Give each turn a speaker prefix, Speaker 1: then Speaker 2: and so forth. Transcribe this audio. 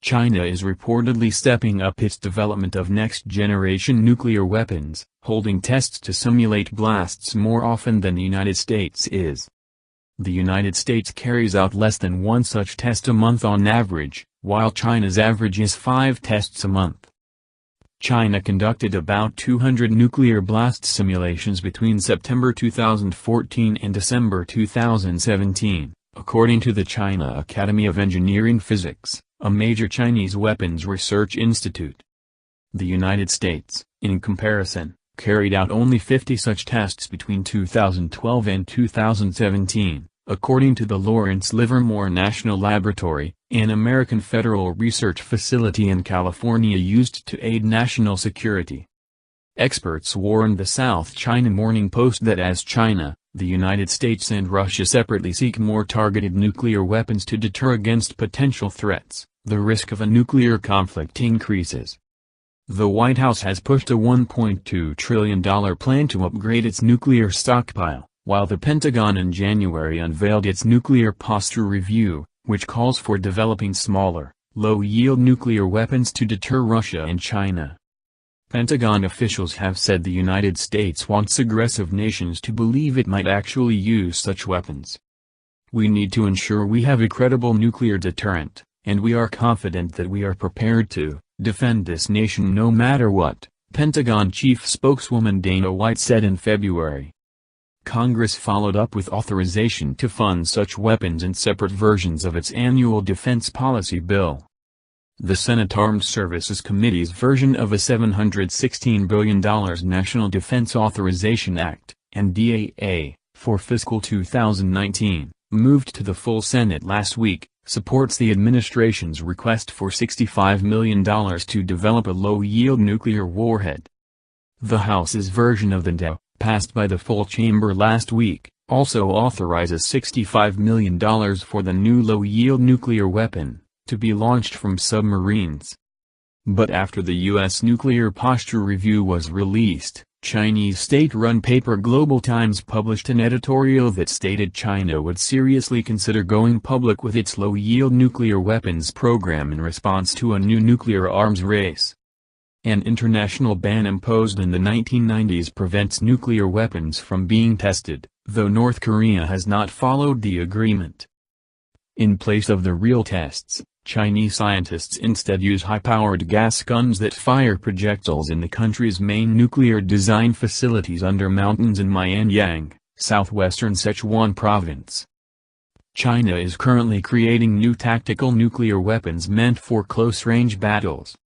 Speaker 1: China is reportedly stepping up its development of next-generation nuclear weapons, holding tests to simulate blasts more often than the United States is. The United States carries out less than one such test a month on average, while China's average is 5 tests a month. China conducted about 200 nuclear blast simulations between September 2014 and December 2017, according to the China Academy of Engineering Physics, a major Chinese weapons research institute. The United States, in comparison, carried out only 50 such tests between 2012 and 2017, according to the Lawrence Livermore National Laboratory, an American federal research facility in California used to aid national security. Experts warned the South China Morning Post that as China, the United States and Russia separately seek more targeted nuclear weapons to deter against potential threats, the risk of a nuclear conflict increases. The White House has pushed a $1.2 trillion plan to upgrade its nuclear stockpile, while the Pentagon in January unveiled its nuclear posture review, which calls for developing smaller, low-yield nuclear weapons to deter Russia and China. Pentagon officials have said the United States wants aggressive nations to believe it might actually use such weapons. We need to ensure we have a credible nuclear deterrent, and we are confident that we are prepared to defend this nation no matter what, Pentagon chief spokeswoman Dana White said in February. Congress followed up with authorization to fund such weapons in separate versions of its annual defense policy bill. The Senate Armed Services Committee's version of a $716 billion National Defense Authorization Act, NDAA, for fiscal 2019, moved to the full Senate last week, supports the administration's request for $65 million to develop a low-yield nuclear warhead. The House's version of the NDAA, passed by the full chamber last week, also authorizes $65 million for the new low-yield nuclear weapon, to be launched from submarines. But after the U.S. nuclear posture review was released, Chinese state-run paper Global Times published an editorial that stated China would seriously consider going public with its low-yield nuclear weapons program in response to a new nuclear arms race. An international ban imposed in the 1990s prevents nuclear weapons from being tested, though North Korea has not followed the agreement. In place of the real tests, Chinese scientists instead use high-powered gas guns that fire projectiles in the country's main nuclear design facilities under mountains in Mianyang, southwestern Sichuan province. China is currently creating new tactical nuclear weapons meant for close-range battles.